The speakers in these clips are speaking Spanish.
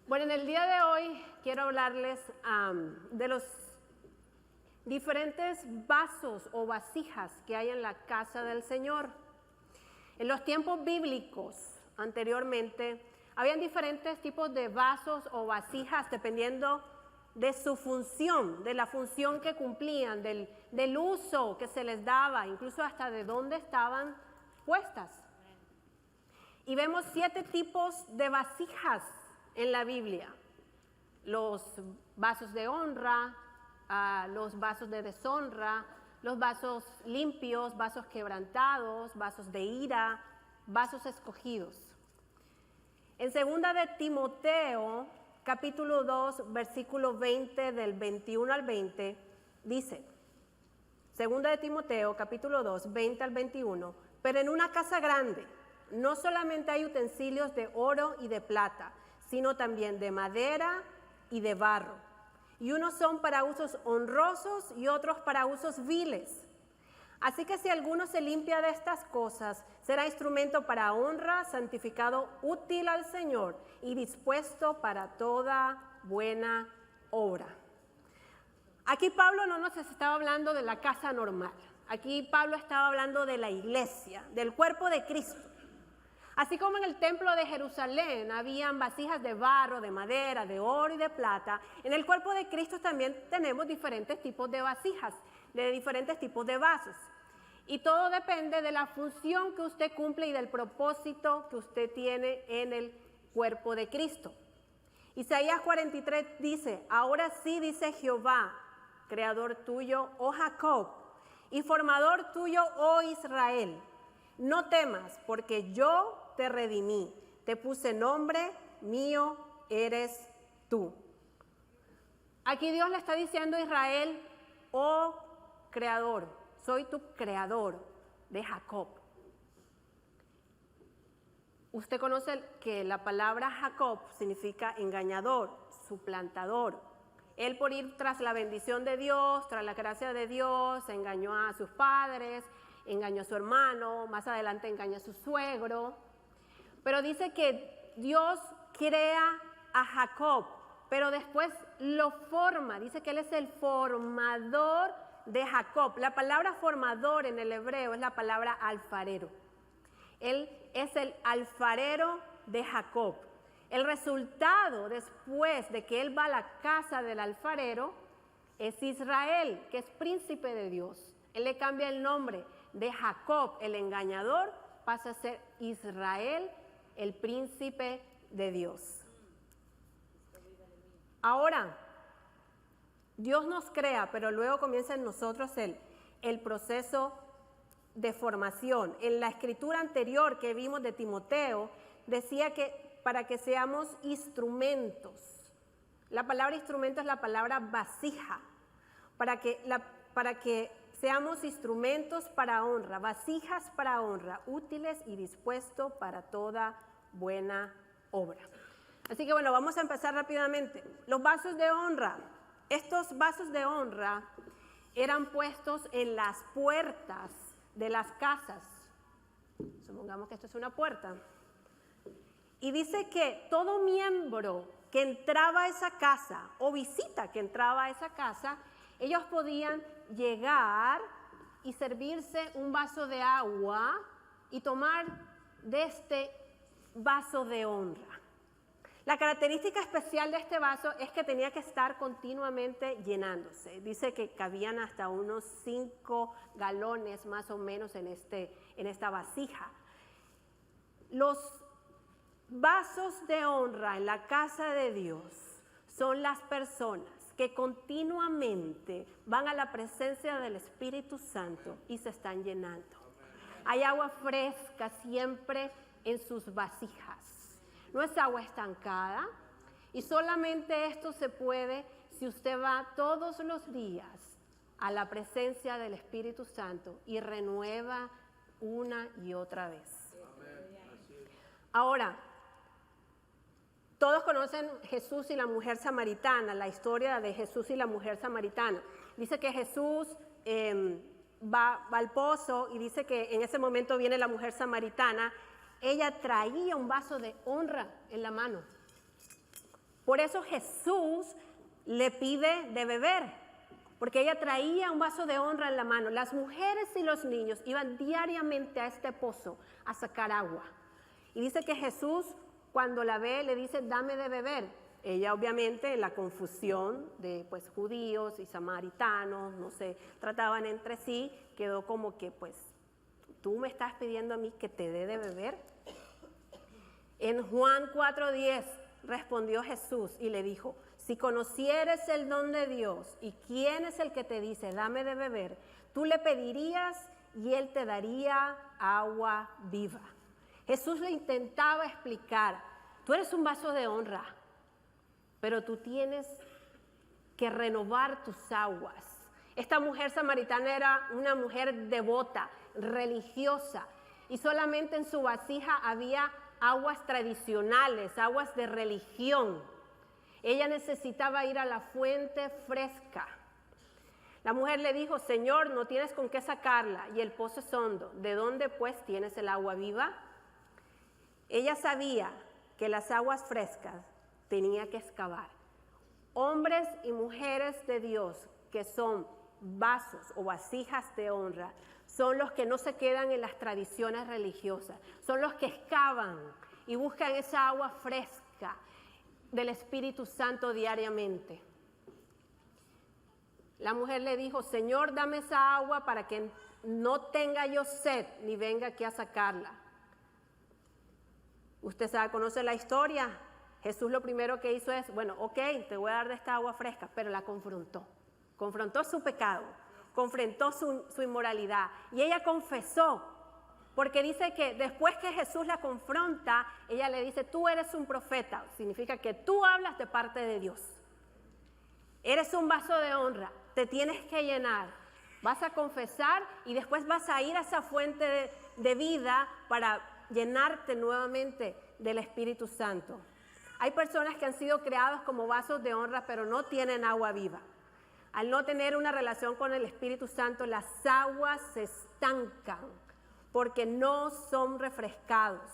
Bueno, en el día de hoy quiero hablarles de los diferentes vasos o vasijas que hay en la casa del Señor. En los tiempos bíblicos, anteriormente, habían diferentes tipos de vasos o vasijas dependiendo de su función, de la función que cumplían, del uso que se les daba, incluso hasta de dónde estaban puestas. Y vemos 7 tipos de vasijas en la Biblia: los vasos de honra, los vasos de deshonra, los vasos limpios, vasos quebrantados, vasos de ira, vasos escogidos. En 2 de Timoteo, capítulo 2, versículo 20, del 21 al 20, dice, 2 de Timoteo, capítulo 2, 20 al 21, pero en una casa grande no solamente hay utensilios de oro y de plata, sino también de madera y de barro. Y unos son para usos honrosos y otros para usos viles. Así que si alguno se limpia de estas cosas, será instrumento para honra, santificado, útil al Señor y dispuesto para toda buena obra. Aquí Pablo no nos estaba hablando de la casa normal. Aquí Pablo estaba hablando de la iglesia, del cuerpo de Cristo. Así como en el templo de Jerusalén habían vasijas de barro, de madera, de oro y de plata, en el cuerpo de Cristo también tenemos diferentes tipos de vasijas, de diferentes tipos de vasos. Y todo depende de la función que usted cumple y del propósito que usted tiene en el cuerpo de Cristo. Isaías 43 dice, ahora sí dice Jehová, creador tuyo, oh Jacob, y formador tuyo, oh Israel. No temas, porque yo te redimí, te puse nombre, mío eres tú. Aquí Dios le está diciendo a Israel, oh creador, soy tu creador de Jacob. Usted conoce que la palabra Jacob significa engañador, suplantador. Él, por ir tras la bendición de Dios, tras la gracia de Dios, engañó a sus padres, engañó a su hermano, más adelante engañó a su suegro. Pero dice que Dios crea a Jacob, pero después lo forma. Dice que Él es el formador de Jacob. La palabra formador en el hebreo es la palabra alfarero. Él es el alfarero de Jacob. El resultado después de que Él va a la casa del alfarero es Israel, que es príncipe de Dios. Él le cambia el nombre de Jacob, el engañador, pasa a ser Israel, el príncipe de Dios. Ahora, Dios nos crea, pero luego comienza en nosotros el proceso de formación. En la escritura anterior que vimos de Timoteo, decía que para que seamos instrumentos. La palabra instrumento es la palabra vasija. Para que seamos instrumentos para honra, vasijas para honra, útiles y dispuestos para toda buena obra. Así que bueno, vamos a empezar rápidamente. Los vasos de honra. Estos vasos de honra eran puestos en las puertas de las casas. Supongamos que esto es una puerta. Y dice que todo miembro que entraba a esa casa o visita que entraba a esa casa, ellos podían llegar y servirse un vaso de agua y tomar de este vaso de honra. La característica especial de este vaso es que tenía que estar continuamente llenándose. Dice que cabían hasta unos 5 galones más o menos en esta vasija. Los vasos de honra en la casa de Dios son las personas que continuamente van a la presencia del Espíritu Santo y se están llenando. Hay agua fresca siempre en sus vasijas. No es agua estancada y solamente esto se puede si usted va todos los días a la presencia del Espíritu Santo y renueva una y otra vez. Ahora, todos conocen Jesús y la mujer samaritana, la historia de Jesús y la mujer samaritana. Dice que Jesús va al pozo y dice que en ese momento viene la mujer samaritana ella traía un vaso de honra en la mano. Por eso Jesús le pide de beber, porque ella traía un vaso de honra en la mano. Las mujeres y los niños iban diariamente a este pozo a sacar agua. Y dice que Jesús, cuando la ve, le dice, dame de beber. Ella obviamente en la confusión de pues judíos y samaritanos, no se trataban entre sí, quedó como que pues, ¿tú me estás pidiendo a mí que te dé de beber? En Juan 4:10 respondió Jesús y le dijo, si conocieres el don de Dios y quién es el que te dice, dame de beber, tú le pedirías y él te daría agua viva. Jesús le intentaba explicar, tú eres un vaso de honra, pero tú tienes que renovar tus aguas. Esta mujer samaritana era una mujer devota, religiosa, y solamente en su vasija había aguas tradicionales, aguas de religión. Ella necesitaba ir a la fuente fresca. La mujer le dijo, Señor, no tienes con qué sacarla y el pozo es hondo. ¿De dónde pues tienes el agua viva? Ella sabía que las aguas frescas tenía que excavar. Hombres y mujeres de Dios que son vasos o vasijas de honra son los que no se quedan en las tradiciones religiosas, son los que excavan y buscan esa agua fresca del Espíritu Santo diariamente. La mujer le dijo, Señor, dame esa agua para que no tenga yo sed ni venga aquí a sacarla. Usted conoce la historia. Jesús lo primero que hizo es, bueno, ok, te voy a dar de esta agua fresca, pero la confrontó. Confrontó su pecado, confrontó su inmoralidad. Y ella confesó, porque dice que después que Jesús la confronta, ella le dice, tú eres un profeta. Significa que tú hablas de parte de Dios. Eres un vaso de honra, te tienes que llenar. Vas a confesar y después vas a ir a esa fuente de vida para llenarte nuevamente del Espíritu Santo. Hay personas que han sido creados como vasos de honra, pero no tienen agua viva. Al no tener una relación con el Espíritu Santo, las aguas se estancan porque no son refrescados.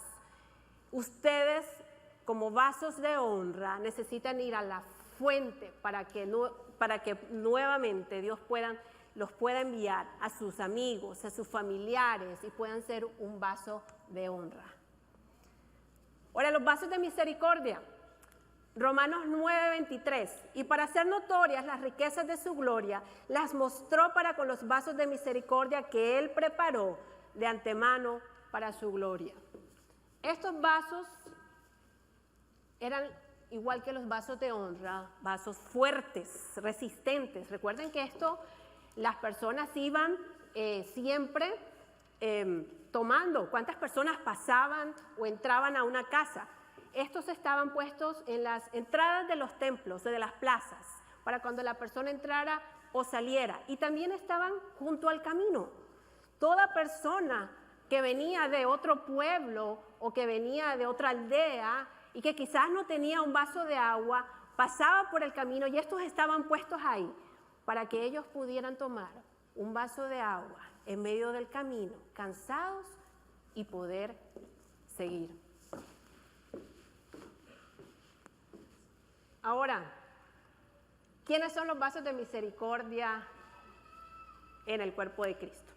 Ustedes, como vasos de honra, necesitan ir a la fuente para que nuevamente Dios los pueda enviar a sus amigos, a sus familiares y puedan ser un vaso de honra. Ahora, los vasos de misericordia. Romanos 9:23, y para hacer notorias las riquezas de su gloria, las mostró para con los vasos de misericordia que Él preparó de antemano para su gloria. Estos vasos eran igual que los vasos de honra, vasos fuertes, resistentes. Recuerden que las personas iban siempre tomando. ¿Cuántas personas pasaban o entraban a una casa? Estos estaban puestos en las entradas de los templos, de las plazas, para cuando la persona entrara o saliera. Y también estaban junto al camino. Toda persona que venía de otro pueblo o que venía de otra aldea y que quizás no tenía un vaso de agua, pasaba por el camino y estos estaban puestos ahí para que ellos pudieran tomar un vaso de agua en medio del camino, cansados y poder seguir. Ahora, ¿quiénes son los vasos de misericordia en el cuerpo de Cristo?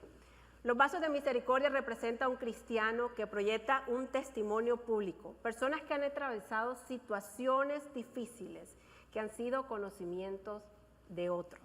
Los vasos de misericordia representan a un cristiano que proyecta un testimonio público, personas que han atravesado situaciones difíciles, que han sido conocimientos de otro.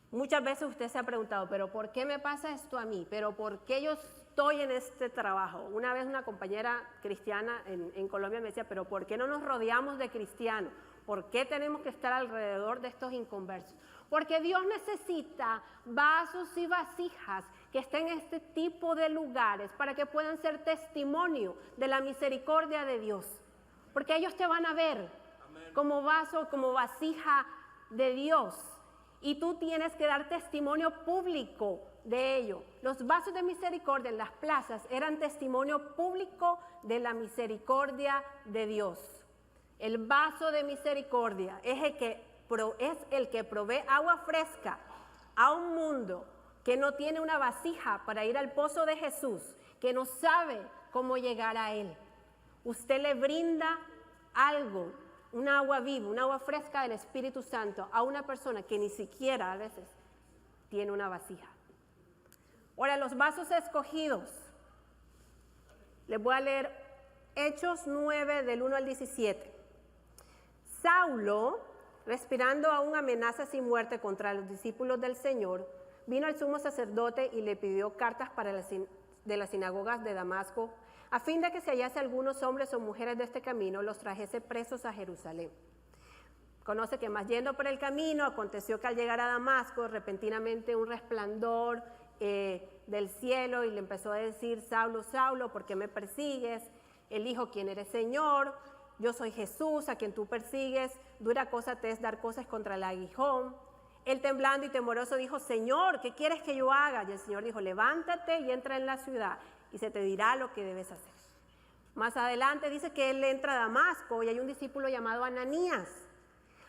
Muchas veces usted se ha preguntado, ¿pero por qué me pasa esto a mí? ¿Pero por qué yo estoy en este trabajo? Una vez una compañera cristiana en Colombia me decía, ¿pero por qué no nos rodeamos de cristianos? ¿Por qué tenemos que estar alrededor de estos inconversos? Porque Dios necesita vasos y vasijas que estén en este tipo de lugares para que puedan ser testimonio de la misericordia de Dios. Porque ellos te van a ver como vaso, como vasija de Dios. Y tú tienes que dar testimonio público de ello. Los vasos de misericordia en las plazas eran testimonio público de la misericordia de Dios. El vaso de misericordia es el que provee agua fresca a un mundo que no tiene una vasija para ir al pozo de Jesús, que no sabe cómo llegar a Él. Usted le brinda algo, un agua viva, un agua fresca del Espíritu Santo a una persona que ni siquiera a veces tiene una vasija. Ahora, los vasos escogidos. Les voy a leer Hechos 9 del 1 al 17. Saulo, respirando aún amenazas y muerte contra los discípulos del Señor, vino al sumo sacerdote y le pidió cartas de las sinagogas de Damasco, a fin de que si hallase algunos hombres o mujeres de este camino, los trajese presos a Jerusalén. Conoce que más yendo por el camino, aconteció que al llegar a Damasco, repentinamente un resplandor del cielo, y le empezó a decir: Saulo, Saulo, ¿por qué me persigues? Él dijo: ¿quién eres, Señor? Yo soy Jesús, a quien tú persigues. Dura cosa te es dar cosas contra el aguijón. Él, temblando y temoroso, dijo: Señor, ¿qué quieres que yo haga? Y el Señor dijo: levántate y entra en la ciudad, y se te dirá lo que debes hacer. Más adelante dice que él entra a Damasco y hay un discípulo llamado Ananías,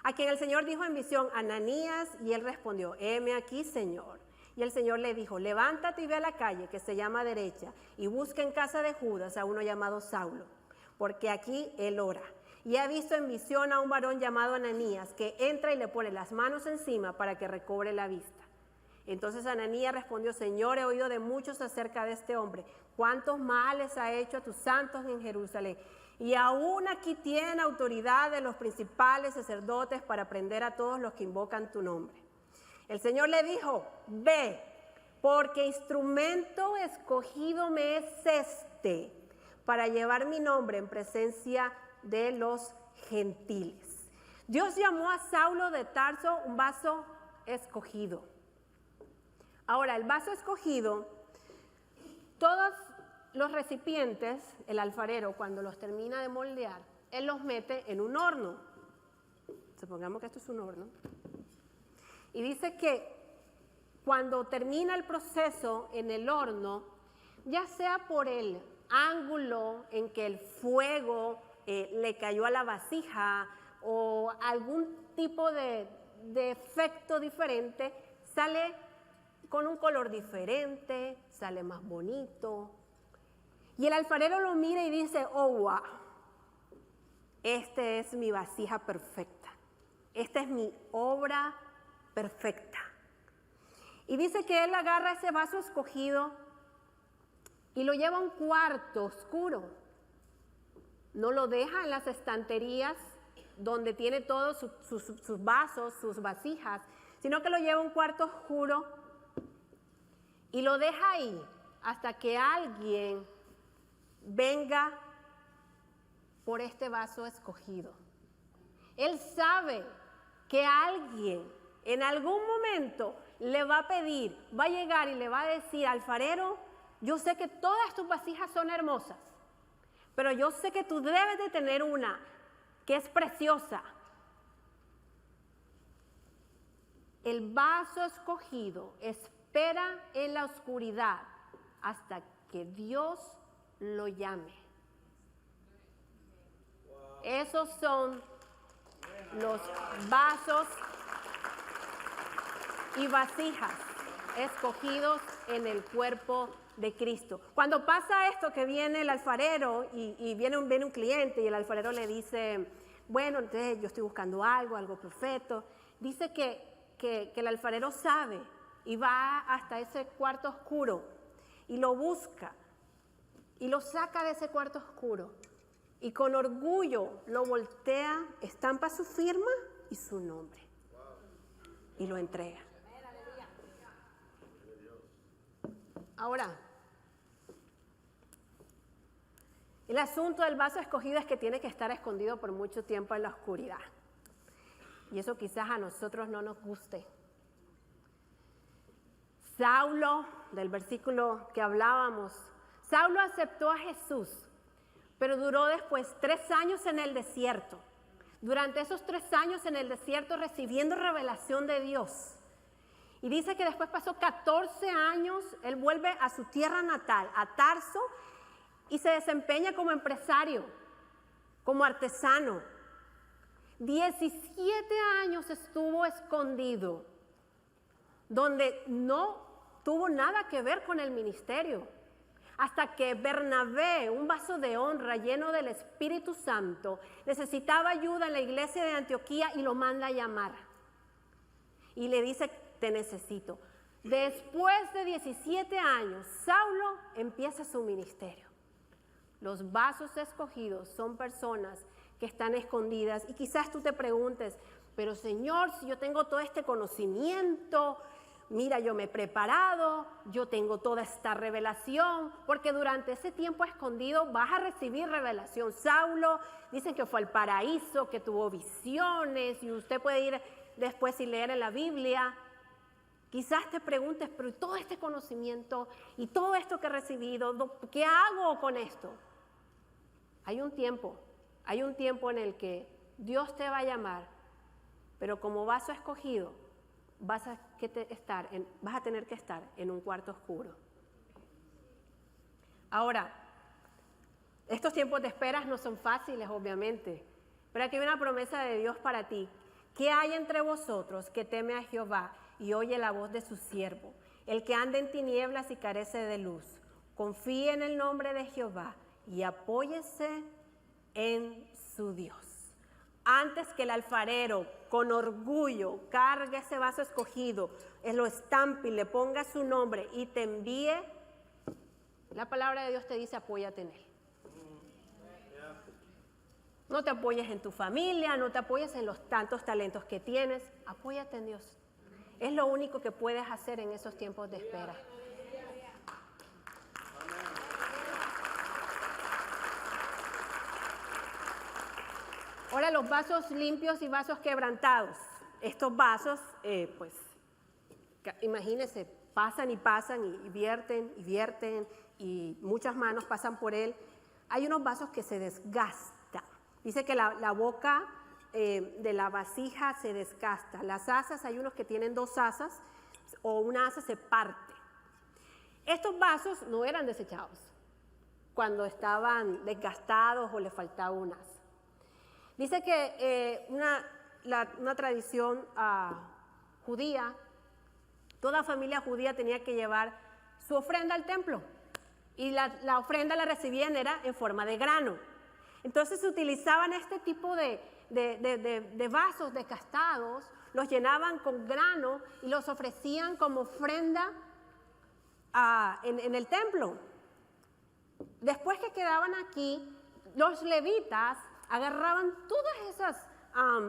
a quien el Señor dijo en visión: Ananías, y él respondió: heme aquí, Señor. Y el Señor le dijo: levántate y ve a la calle que se llama Derecha, y busca en casa de Judas a uno llamado Saulo, porque aquí él ora. Y ha visto en visión a un varón llamado Ananías, que entra y le pone las manos encima para que recobre la vista. Entonces Ananías respondió: Señor, he oído de muchos acerca de este hombre, cuántos males ha hecho a tus santos en Jerusalén. Y aún aquí tiene autoridad de los principales sacerdotes para prender a todos los que invocan tu nombre. El Señor le dijo: ve, porque instrumento escogido me es este, para llevar mi nombre en presencia de los gentiles. Dios llamó a Saulo de Tarso un vaso escogido. Ahora, el vaso escogido, todos los recipientes, el alfarero, cuando los termina de moldear, él los mete en un horno. Supongamos que esto es un horno. Y dice que cuando termina el proceso en el horno, ya sea por el ángulo en que el fuego le cayó a la vasija o algún tipo de efecto diferente, sale con un color diferente, sale más bonito. Y el alfarero lo mira y dice: oh, wow, esta es mi vasija perfecta, esta es mi obra perfecta. Y dice que él agarra ese vaso escogido y lo lleva a un cuarto oscuro. No lo deja en las estanterías donde tiene todos sus vasos, sus vasijas, sino que lo lleva a un cuarto oscuro y lo deja ahí hasta que alguien venga por este vaso escogido. Él sabe que alguien en algún momento le va a pedir, va a llegar y le va a decir: alfarero, yo sé que todas tus vasijas son hermosas, pero yo sé que tú debes de tener una que es preciosa. El vaso escogido espera en la oscuridad hasta que Dios lo llame. Esos son los vasos y vasijas escogidos en el cuerpo de Cristo. Cuando pasa esto, que viene el alfarero y viene un cliente y el alfarero le dice: bueno, entonces yo estoy buscando algo perfecto. Dice que el alfarero sabe y va hasta ese cuarto oscuro y lo busca y lo saca de ese cuarto oscuro y con orgullo lo voltea, estampa su firma y su nombre y lo entrega. Ahora, el asunto del vaso escogido es que tiene que estar escondido por mucho tiempo en la oscuridad. Y eso quizás a nosotros no nos guste. Saulo, del versículo que hablábamos, Saulo aceptó a Jesús, pero duró después 3 años en el desierto. Durante esos 3 años en el desierto recibiendo revelación de Dios. Y dice que después pasó 14 años, él vuelve a su tierra natal, a Tarso, y se desempeña como empresario, como artesano. 17 años estuvo escondido, donde no tuvo nada que ver con el ministerio. hasta que Bernabé, un vaso de honra lleno del Espíritu Santo, necesitaba ayuda en la iglesia de Antioquía y lo manda a llamar. Y le dice, te necesito. Después de 17 años, Saulo empieza su ministerio. Los vasos escogidos son personas que están escondidas y quizás tú te preguntes, pero Señor, si yo tengo todo este conocimiento, mira, yo me he preparado, yo tengo toda esta revelación, porque durante ese tiempo escondido vas a recibir revelación. Saulo, dicen que fue al paraíso, que tuvo visiones, y usted puede ir después y leer en la Biblia. Quizás te preguntes, pero todo este conocimiento y todo esto que he recibido, ¿qué hago con esto? Hay un tiempo en el que Dios te va a llamar, pero como vaso escogido, vas a tener que estar en un cuarto oscuro. Ahora, estos tiempos de esperas no son fáciles, obviamente, pero aquí hay una promesa de Dios para ti. ¿Qué hay entre vosotros que teme a Jehová y oye la voz de su siervo? El que anda en tinieblas y carece de luz. Confíe en el nombre de Jehová y apóyese en su Dios. Antes que el alfarero con orgullo cargue ese vaso escogido, lo estampe y le ponga su nombre y te envíe, la palabra de Dios te dice apóyate en él. No te apoyes en tu familia, no te apoyes en los tantos talentos que tienes, apóyate en Dios. Es lo único que puedes hacer en esos tiempos de espera. Ahora los vasos limpios y vasos quebrantados. Estos vasos, pues, imagínense, pasan y pasan y vierten y muchas manos pasan por él. Hay unos vasos que se desgastan. Dice que la boca de la vasija se desgasta. Las asas, hay unos que tienen 2 asas o una asa se parte. Estos vasos no eran desechados cuando estaban desgastados o le faltaba un asa. Dice que una tradición judía, toda familia judía tenía que llevar su ofrenda al templo y la ofrenda la recibían era en forma de grano. Entonces utilizaban este tipo de vasos desgastados, los llenaban con grano y los ofrecían como ofrenda en el templo. Después que quedaban aquí, los levitas agarraban todas esas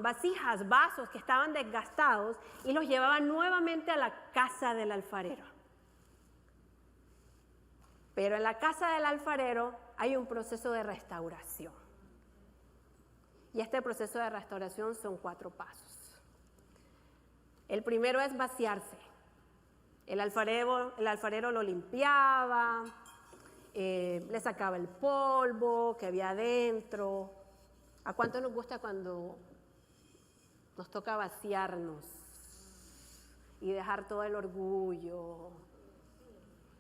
vasijas, vasos que estaban desgastados y los llevaban nuevamente a la casa del alfarero. Pero en la casa del alfarero hay un proceso de restauración. Y este proceso de restauración son 4 pasos. El primero es vaciarse. El alfarero lo limpiaba, le sacaba el polvo que había adentro. ¿A cuánto nos gusta cuando nos toca vaciarnos y dejar todo el orgullo?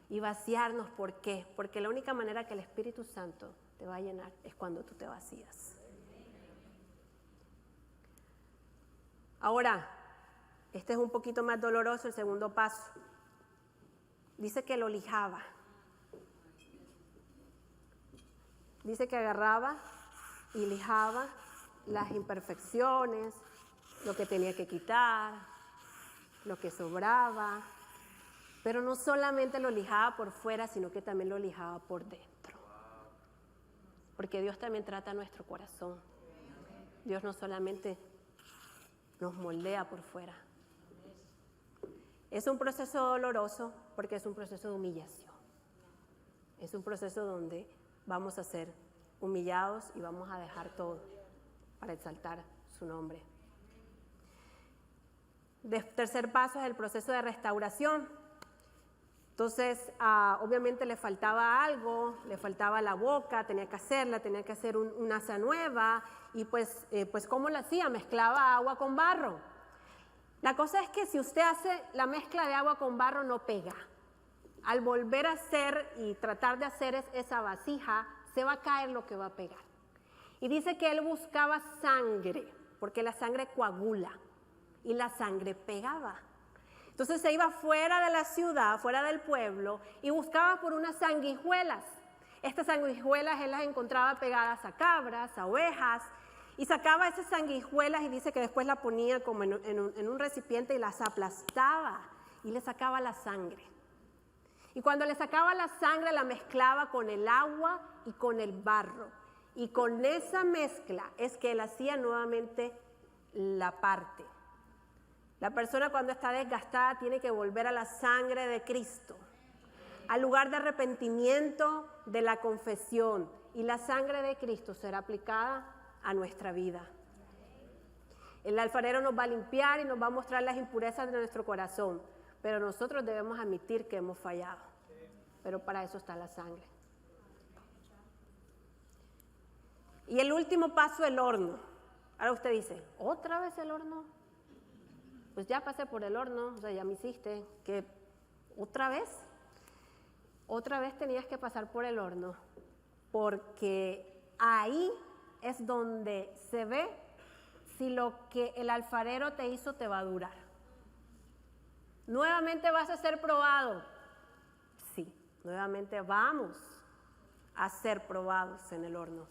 Y vaciarnos, ¿por qué? Porque la única manera que el Espíritu Santo te va a llenar es cuando tú te vacías. Ahora, este es un poquito más doloroso, el segundo paso. Dice que lo lijaba. Dice que agarraba y lijaba las imperfecciones, lo que tenía que quitar, lo que sobraba, pero no solamente lo lijaba por fuera, sino que también lo lijaba por dentro. Porque Dios también trata nuestro corazón. Dios no solamente nos moldea por fuera. Es un proceso doloroso porque es un proceso de humillación. Es un proceso donde vamos a ser humillados y vamos a dejar todo para exaltar su nombre. Tercer paso es el proceso de restauración. Entonces, obviamente le faltaba algo, le faltaba la boca, tenía que hacer una asa nueva y pues ¿cómo lo hacía? Mezclaba agua con barro. La cosa es que si usted hace la mezcla de agua con barro no pega. Al volver a hacer y tratar de hacer esa vasija, se va a caer lo que va a pegar. Y dice que él buscaba sangre, porque la sangre coagula y la sangre pegaba. Entonces se iba fuera de la ciudad, fuera del pueblo, y buscaba por unas sanguijuelas. Estas sanguijuelas él las encontraba pegadas a cabras, a ovejas, y sacaba esas sanguijuelas y dice que después la ponía como en un recipiente y las aplastaba y le sacaba la sangre. Y cuando le sacaba la sangre la mezclaba con el agua y con el barro. Y con esa mezcla es que él hacía nuevamente la parte. La persona cuando está desgastada tiene que volver a la sangre de Cristo, al lugar de arrepentimiento, de la confesión. Y la sangre de Cristo será aplicada a nuestra vida. El alfarero nos va a limpiar y nos va a mostrar las impurezas de nuestro corazón, pero nosotros debemos admitir que hemos fallado. Pero para eso está la sangre. Y el último paso, el horno. Ahora usted dice, ¿otra vez el horno? Pues ya pasé por el horno, o sea, ya me hiciste. ¿Qué? ¿Otra vez? Otra vez tenías que pasar por el horno, porque ahí es donde se ve si lo que el alfarero te hizo te va a durar. ¿Nuevamente vas a ser probado? Sí, nuevamente vamos a ser probados en el horno.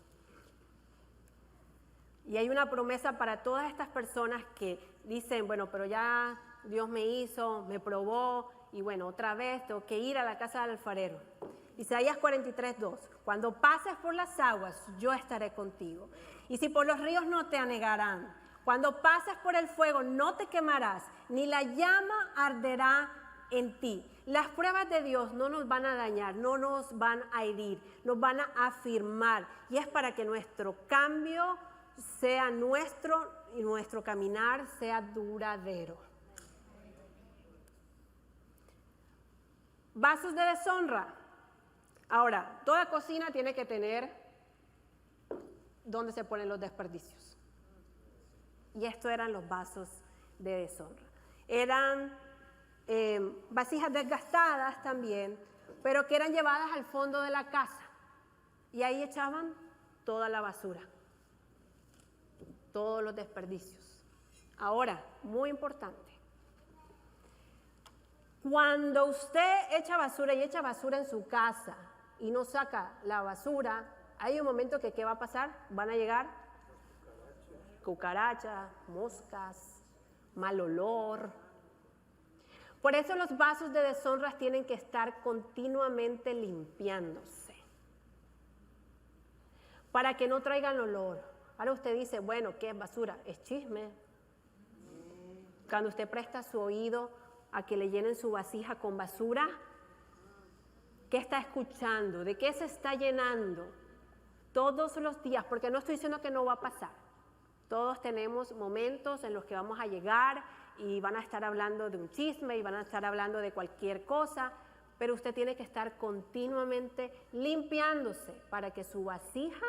Y hay una promesa para todas estas personas que dicen, bueno, pero ya Dios me hizo, me probó, y bueno, otra vez tengo que ir a la casa del alfarero. Isaías 43:2, cuando pases por las aguas, yo estaré contigo. Y si por los ríos no te anegarán, cuando pases por el fuego no te quemarás, ni la llama arderá en ti. Las pruebas de Dios no nos van a dañar, no nos van a herir, nos van a afirmar. Y es para que nuestro cambio sea nuestro y nuestro caminar sea duradero. Vasos de deshonra. Ahora, toda cocina tiene que tener donde se ponen los desperdicios. Y estos eran los vasos de deshonra. Eran vasijas desgastadas también, pero que eran llevadas al fondo de la casa. Y ahí echaban toda la basura, todos los desperdicios. Ahora, muy importante. Cuando usted echa basura y echa basura en su casa y no saca la basura, hay un momento que ¿qué va a pasar? Van a llegar cucarachas, moscas, mal olor. Por eso los vasos de deshonra tienen que estar continuamente limpiándose, para que no traigan olor. Ahora usted dice, bueno, ¿qué es basura? Es chisme. Cuando usted presta su oído a que le llenen su vasija con basura, ¿qué está escuchando? ¿De qué se está llenando? Todos los días, porque no estoy diciendo que no va a pasar. Todos tenemos momentos en los que vamos a llegar y van a estar hablando de un chisme y van a estar hablando de cualquier cosa, pero usted tiene que estar continuamente limpiándose para que su vasija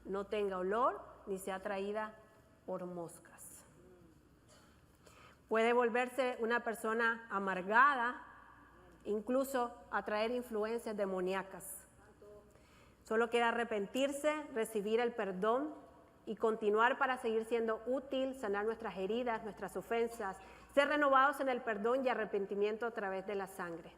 no tenga olor ni sea atraída por moscas. Puede volverse una persona amargada, incluso atraer influencias demoníacas. Solo queda arrepentirse, recibir el perdón y continuar para seguir siendo útil, sanar nuestras heridas, nuestras ofensas, ser renovados en el perdón y arrepentimiento a través de la sangre.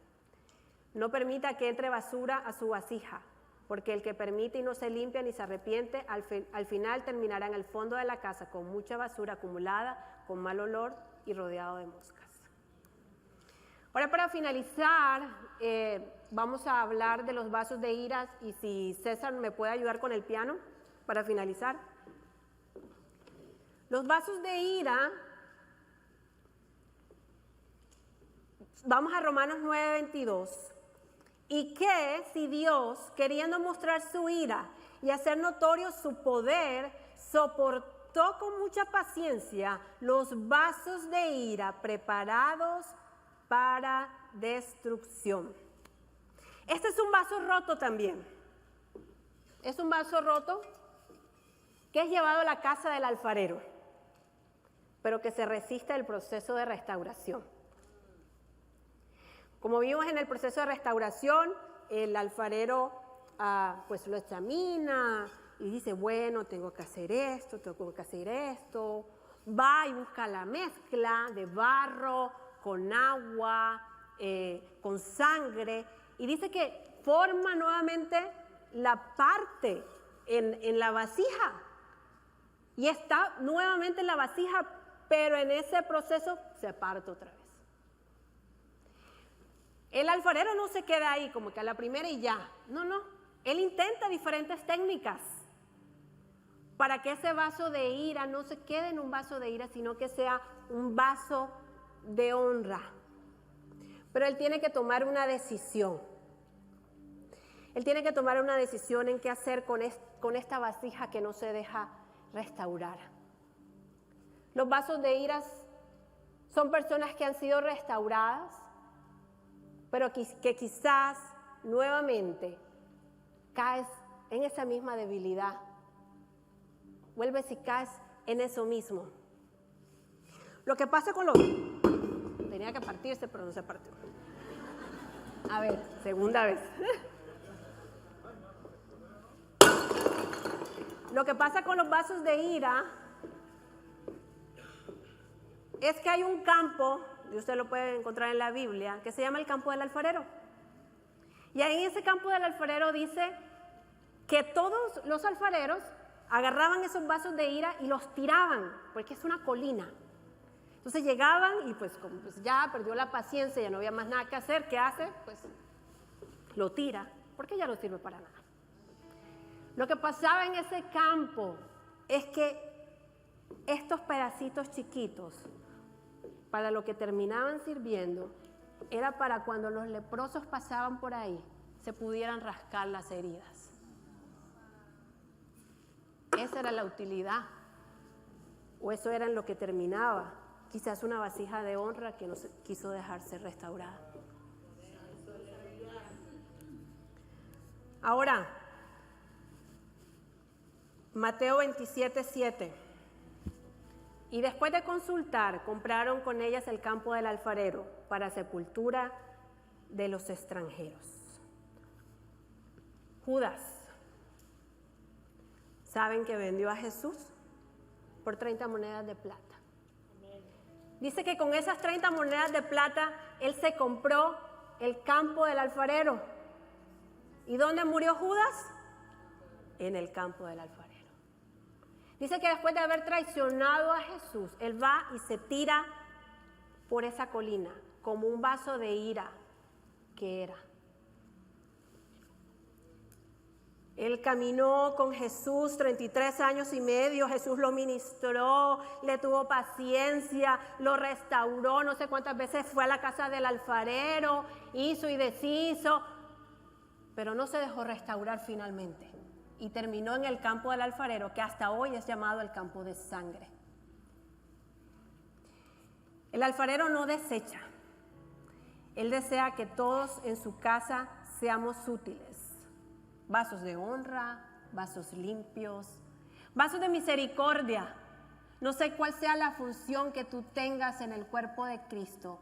No permita que entre basura a su vasija, porque el que permite y no se limpia ni se arrepiente, al final terminará en el fondo de la casa con mucha basura acumulada, con mal olor y rodeado de moscas. Ahora, para finalizar, vamos a hablar de los vasos de ira, y si César me puede ayudar con el piano para finalizar. Los vasos de ira, vamos a Romanos 9:22. ¿Y qué si Dios, queriendo mostrar su ira y hacer notorio su poder, soportó con mucha paciencia los vasos de ira preparados para destrucción? Este es un vaso roto también. Es un vaso roto que es llevado a la casa del alfarero, pero que se resiste al proceso de restauración. Como vimos en el proceso de restauración, el alfarero pues lo examina y dice, bueno, tengo que hacer esto, va y busca la mezcla de barro con agua, con sangre, y dice que forma nuevamente la parte en la vasija, y está nuevamente en la vasija, pero en ese proceso se parte otra vez. El alfarero no se queda ahí como que a la primera y ya, no, él intenta diferentes técnicas para que ese vaso de ira no se quede en un vaso de ira, sino que sea un vaso de honra. Pero él tiene que tomar una decisión. Él tiene que tomar una decisión en qué hacer con esta vasija que no se deja restaurar. Los vasos de ira son personas que han sido restauradas, pero que quizás nuevamente caes en esa misma debilidad. Vuelves y caes en eso mismo. Lo que pasa con los... Tenía que partirse, pero no se partió. A ver, segunda vez. Lo que pasa con los vasos de ira es que hay un campo, y usted lo puede encontrar en la Biblia, que se llama el campo del alfarero. Y ahí en ese campo del alfarero dice que todos los alfareros agarraban esos vasos de ira y los tiraban, porque es una colina. Entonces llegaban y pues como pues ya perdió la paciencia, ya no había más nada que hacer, ¿qué hace? Pues lo tira, porque ya no sirve para nada. Lo que pasaba en ese campo es que estos pedacitos chiquitos, para lo que terminaban sirviendo, era para cuando los leprosos pasaban por ahí, se pudieran rascar las heridas. Esa era la utilidad, o eso era en lo que terminaba. Quizás una vasija de honra que no quiso dejarse restaurada. Ahora, Mateo 27:7. Y después de consultar, compraron con ellas el campo del alfarero para sepultura de los extranjeros. Judas, ¿saben que vendió a Jesús por 30 monedas de plata? Dice que con esas 30 monedas de plata, él se compró el campo del alfarero. ¿Y dónde murió Judas? En el campo del alfarero. Dice que después de haber traicionado a Jesús, él va y se tira por esa colina, como un vaso de ira que era. Él caminó con Jesús 33 años y medio, Jesús lo ministró, le tuvo paciencia, lo restauró, no sé cuántas veces fue a la casa del alfarero, hizo y deshizo, pero no se dejó restaurar finalmente. Y terminó en el campo del alfarero, que hasta hoy es llamado el campo de sangre. El alfarero no desecha. Él desea que todos en su casa seamos útiles. Vasos de honra, vasos limpios, vasos de misericordia. No sé cuál sea la función que tú tengas en el cuerpo de Cristo,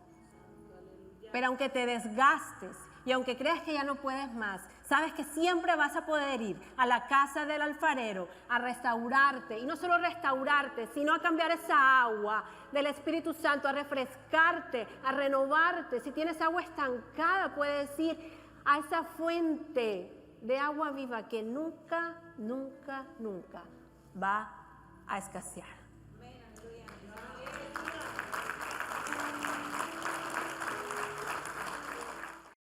pero aunque te desgastes y aunque creas que ya no puedes más, sabes que siempre vas a poder ir a la casa del alfarero a restaurarte, y no solo restaurarte, sino a cambiar esa agua del Espíritu Santo, a refrescarte, a renovarte. Si tienes agua estancada, puedes ir a esa fuente de agua viva que nunca, nunca, nunca va a escasear.